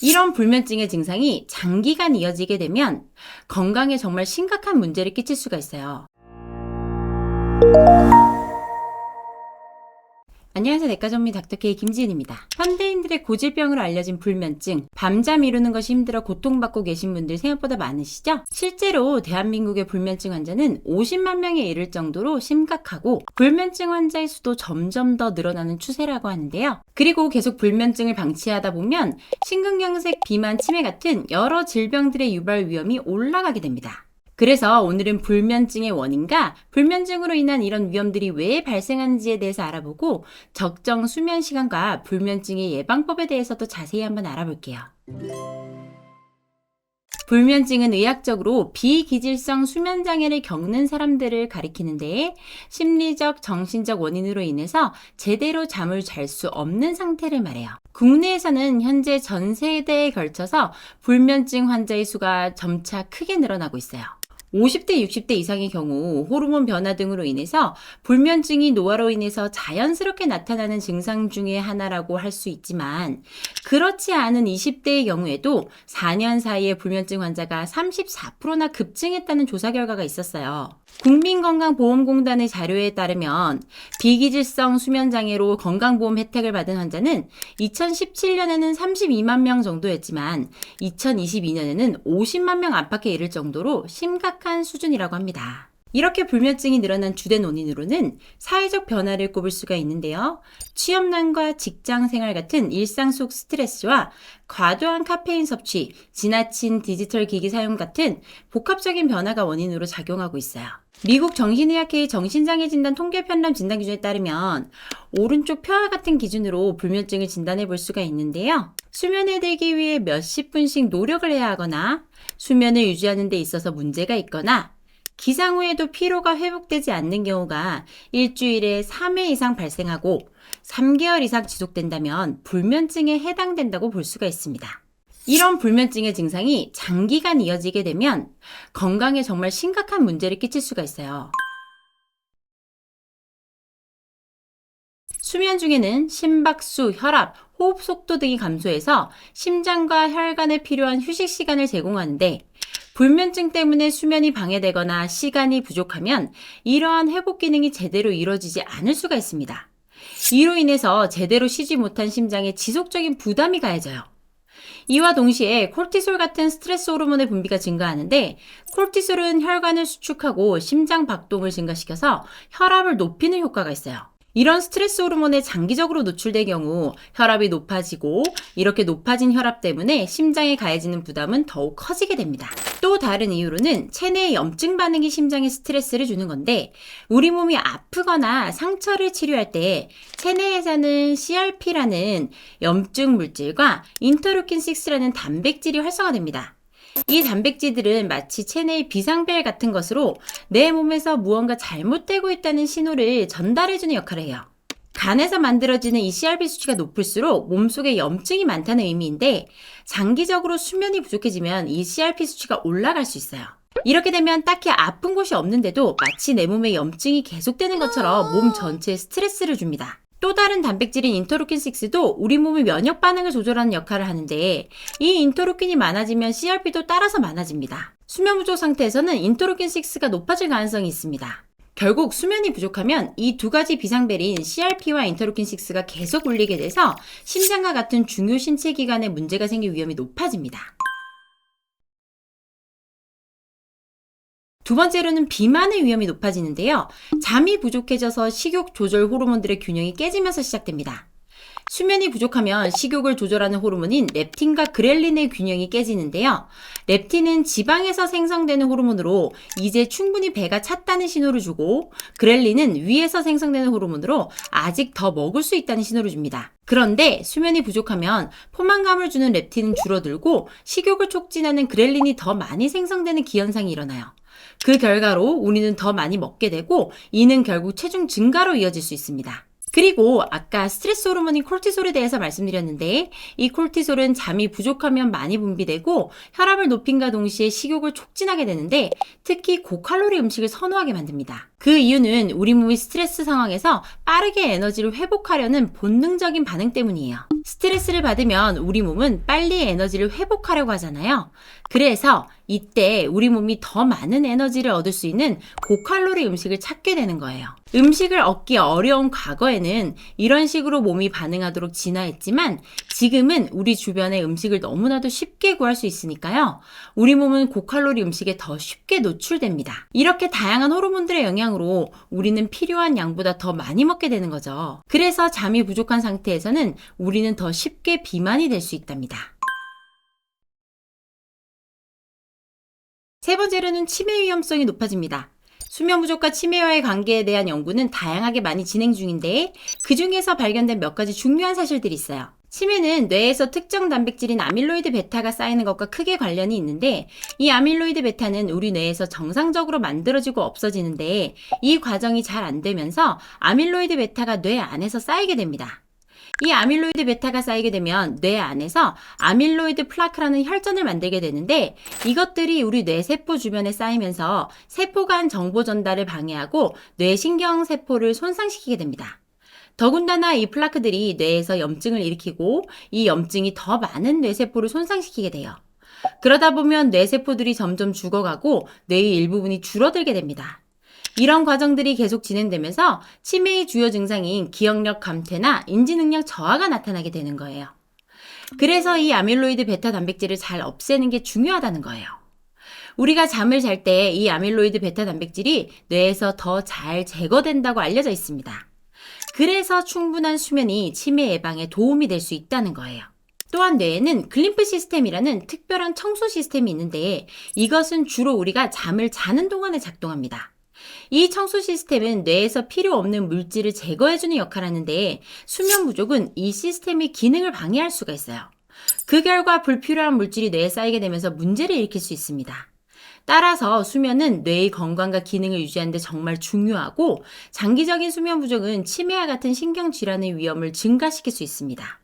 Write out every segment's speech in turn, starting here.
이런 불면증의 증상이 장기간 이어지게 되면 건강에 정말 심각한 문제를 끼칠 수가 있어요. 안녕하세요. 내과전문의 닥터케이 김지은입니다. 현대인들의 고질병으로 알려진 불면증, 밤잠 이루는 것이 힘들어 고통받고 계신 분들 생각보다 많으시죠? 실제로 대한민국의 불면증 환자는 50만 명에 이를 정도로 심각하고 불면증 환자의 수도 점점 더 늘어나는 추세라고 하는데요. 그리고 계속 불면증을 방치하다 보면 심근경색, 비만, 치매 같은 여러 질병들의 유발 위험이 올라가게 됩니다. 그래서 오늘은 불면증의 원인과 불면증으로 인한 이런 위험들이 왜 발생하는지에 대해서 알아보고 적정 수면 시간과 불면증의 예방법에 대해서도 자세히 한번 알아볼게요. 불면증은 의학적으로 비기질성 수면장애를 겪는 사람들을 가리키는데 심리적, 정신적 원인으로 인해서 제대로 잠을 잘 수 없는 상태를 말해요. 국내에서는 현재 전 세대에 걸쳐서 불면증 환자의 수가 점차 크게 늘어나고 있어요. 50대, 60대 이상의 경우 호르몬 변화 등으로 인해서 불면증이 노화로 인해서 자연스럽게 나타나는 증상 중에 하나라고 할 수 있지만 그렇지 않은 20대의 경우에도 4년 사이에 불면증 환자가 34%나 급증했다는 조사 결과가 있었어요. 국민건강보험공단의 자료에 따르면 비기질성 수면장애로 건강보험 혜택을 받은 환자는 2017년에는 32만 명 정도였지만 2022년에는 50만 명 안팎에 이를 정도로 심각한 수준이라고 합니다. 이렇게 불면증이 늘어난 주된 원인으로는 사회적 변화를 꼽을 수가 있는데요. 취업난과 직장생활 같은 일상 속 스트레스와 과도한 카페인 섭취, 지나친 디지털 기기 사용 같은 복합적인 변화가 원인으로 작용하고 있어요. 미국 정신의학회의 정신장애 진단 통계 편람 진단 기준에 따르면 오른쪽 표와 같은 기준으로 불면증을 진단해 볼 수가 있는데요. 수면에 들기 위해 몇십 분씩 노력을 해야 하거나 수면을 유지하는 데 있어서 문제가 있거나 기상 후에도 피로가 회복되지 않는 경우가 일주일에 3회 이상 발생하고 3개월 이상 지속된다면 불면증에 해당된다고 볼 수가 있습니다. 이런 불면증의 증상이 장기간 이어지게 되면 건강에 정말 심각한 문제를 끼칠 수가 있어요. 수면 중에는 심박수, 혈압, 호흡 속도 등이 감소해서 심장과 혈관에 필요한 휴식 시간을 제공하는데 불면증 때문에 수면이 방해되거나 시간이 부족하면 이러한 회복 기능이 제대로 이루어지지 않을 수가 있습니다. 이로 인해서 제대로 쉬지 못한 심장에 지속적인 부담이 가해져요. 이와 동시에 콜티솔 같은 스트레스 호르몬의 분비가 증가하는데 콜티솔은 혈관을 수축하고 심장 박동을 증가시켜서 혈압을 높이는 효과가 있어요. 이런 스트레스 호르몬에 장기적으로 노출될 경우 혈압이 높아지고 이렇게 높아진 혈압 때문에 심장에 가해지는 부담은 더욱 커지게 됩니다. 또 다른 이유로는 체내의 염증 반응이 심장에 스트레스를 주는 건데 우리 몸이 아프거나 상처를 치료할 때 체내에 사는 CRP라는 염증 물질과 인터루킨6라는 단백질이 활성화됩니다. 이 단백질들은 마치 체내의 비상벨 같은 것으로 내 몸에서 무언가 잘못되고 있다는 신호를 전달해주는 역할을 해요. 간에서 만들어지는 이 CRP 수치가 높을수록 몸속에 염증이 많다는 의미인데 장기적으로 수면이 부족해지면 이 CRP 수치가 올라갈 수 있어요. 이렇게 되면 딱히 아픈 곳이 없는데도 마치 내 몸에 염증이 계속되는 것처럼 몸 전체에 스트레스를 줍니다. 또 다른 단백질인 인터루킨6도 우리 몸의 면역 반응을 조절하는 역할을 하는데 이 인터루킨이 많아지면 CRP도 따라서 많아집니다. 수면 부족 상태에서는 인터루킨6가 높아질 가능성이 있습니다. 결국 수면이 부족하면 이 두 가지 비상벨인 CRP와 인터루킨6가 계속 울리게 돼서 심장과 같은 중요 신체 기관에 문제가 생길 위험이 높아집니다. 두 번째로는 비만의 위험이 높아지는데요. 잠이 부족해져서 식욕 조절 호르몬들의 균형이 깨지면서 시작됩니다. 수면이 부족하면 식욕을 조절하는 호르몬인 렙틴과 그렐린의 균형이 깨지는데요. 렙틴은 지방에서 생성되는 호르몬으로 이제 충분히 배가 찼다는 신호를 주고 그렐린은 위에서 생성되는 호르몬으로 아직 더 먹을 수 있다는 신호를 줍니다. 그런데 수면이 부족하면 포만감을 주는 렙틴은 줄어들고 식욕을 촉진하는 그렐린이 더 많이 생성되는 기현상이 일어나요. 그 결과로 우리는 더 많이 먹게 되고 이는 결국 체중 증가로 이어질 수 있습니다. 그리고 아까 스트레스 호르몬인 콜티솔에 대해서 말씀드렸는데 이 콜티솔은 잠이 부족하면 많이 분비되고 혈압을 높임과 동시에 식욕을 촉진하게 되는데 특히 고칼로리 음식을 선호하게 만듭니다. 그 이유는 우리 몸이 스트레스 상황에서 빠르게 에너지를 회복하려는 본능적인 반응 때문이에요. 스트레스를 받으면 우리 몸은 빨리 에너지를 회복하려고 하잖아요. 그래서 이때 우리 몸이 더 많은 에너지를 얻을 수 있는 고칼로리 음식을 찾게 되는 거예요. 음식을 얻기 어려운 과거에는 이런 식으로 몸이 반응하도록 진화했지만 지금은 우리 주변에 음식을 너무나도 쉽게 구할 수 있으니까요. 우리 몸은 고칼로리 음식에 더 쉽게 노출됩니다. 이렇게 다양한 호르몬들의 영향으로 우리는 필요한 양보다 더 많이 먹게 되는 거죠. 그래서 잠이 부족한 상태에서는 우리는 더 쉽게 비만이 될 수 있답니다. 세 번째로는 치매 위험성이 높아집니다. 수면 부족과 치매와의 관계에 대한 연구는 다양하게 많이 진행 중인데 그 중에서 발견된 몇 가지 중요한 사실들이 있어요. 치매는 뇌에서 특정 단백질인 아밀로이드 베타가 쌓이는 것과 크게 관련이 있는데 이 아밀로이드 베타는 우리 뇌에서 정상적으로 만들어지고 없어지는데 이 과정이 잘 안 되면서 아밀로이드 베타가 뇌 안에서 쌓이게 됩니다. 이 아밀로이드 베타가 쌓이게 되면 뇌 안에서 아밀로이드 플라크라는 혈전을 만들게 되는데 이것들이 우리 뇌세포 주변에 쌓이면서 세포 간 정보 전달을 방해하고 뇌신경세포를 손상시키게 됩니다. 더군다나 이 플라크들이 뇌에서 염증을 일으키고 이 염증이 더 많은 뇌세포를 손상시키게 돼요. 그러다 보면 뇌세포들이 점점 죽어가고 뇌의 일부분이 줄어들게 됩니다. 이런 과정들이 계속 진행되면서 치매의 주요 증상인 기억력 감퇴나 인지능력 저하가 나타나게 되는 거예요. 그래서 이 아밀로이드 베타 단백질을 잘 없애는 게 중요하다는 거예요. 우리가 잠을 잘 때 이 아밀로이드 베타 단백질이 뇌에서 더 잘 제거된다고 알려져 있습니다. 그래서 충분한 수면이 치매 예방에 도움이 될 수 있다는 거예요. 또한 뇌에는 글림프 시스템이라는 특별한 청소 시스템이 있는데 이것은 주로 우리가 잠을 자는 동안에 작동합니다. 이 청소 시스템은 뇌에서 필요 없는 물질을 제거해주는 역할을 하는데 수면 부족은 이 시스템의 기능을 방해할 수가 있어요. 그 결과 불필요한 물질이 뇌에 쌓이게 되면서 문제를 일으킬 수 있습니다. 따라서 수면은 뇌의 건강과 기능을 유지하는 데 정말 중요하고 장기적인 수면 부족은 치매와 같은 신경질환의 위험을 증가시킬 수 있습니다.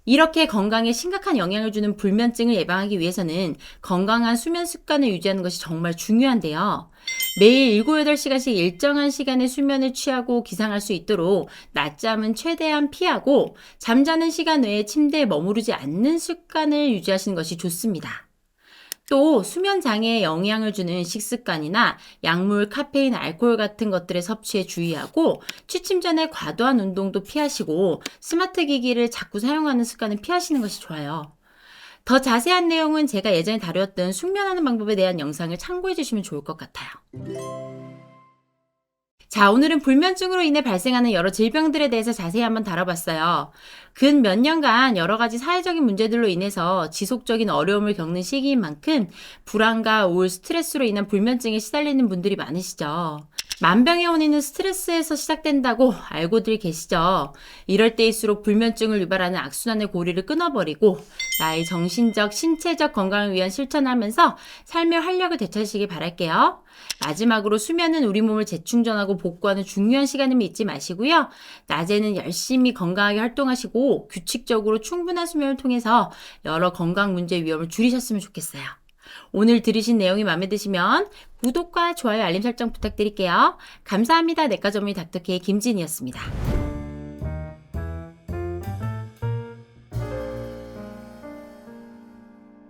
이렇게 건강에 심각한 영향을 주는 불면증을 예방하기 위해서는 건강한 수면 습관을 유지하는 것이 정말 중요한데요. 매일 7, 8시간씩 일정한 시간에 수면을 취하고 기상할 수 있도록 낮잠은 최대한 피하고 잠자는 시간 외에 침대에 머무르지 않는 습관을 유지하시는 것이 좋습니다. 또 수면 장애에 영향을 주는 식습관이나 약물, 카페인, 알코올 같은 것들의 섭취에 주의하고 취침 전에 과도한 운동도 피하시고 스마트 기기를 자꾸 사용하는 습관은 피하시는 것이 좋아요. 더 자세한 내용은 제가 예전에 다루었던 숙면하는 방법에 대한 영상을 참고해 주시면 좋을 것 같아요. 자, 오늘은 불면증으로 인해 발생하는 여러 질병들에 대해서 자세히 한번 다뤄봤어요. 근 몇 년간 여러 가지 사회적인 문제들로 인해서 지속적인 어려움을 겪는 시기인 만큼 불안과 우울, 스트레스로 인한 불면증에 시달리는 분들이 많으시죠. 만병의 원인은 스트레스에서 시작된다고 알고들 계시죠? 이럴 때일수록 불면증을 유발하는 악순환의 고리를 끊어버리고 나의 정신적, 신체적 건강을 위한 실천을 하면서 삶의 활력을 되찾으시길 바랄게요. 마지막으로 수면은 우리 몸을 재충전하고 복구하는 중요한 시간임을 잊지 마시고요. 낮에는 열심히 건강하게 활동하시고 규칙적으로 충분한 수면을 통해서 여러 건강 문제 위험을 줄이셨으면 좋겠어요. 오늘 들으신 내용이 마음에 드시면 구독과 좋아요, 알림 설정 부탁드릴게요. 감사합니다. 내과 전문의 닥터케이 김진이었습니다.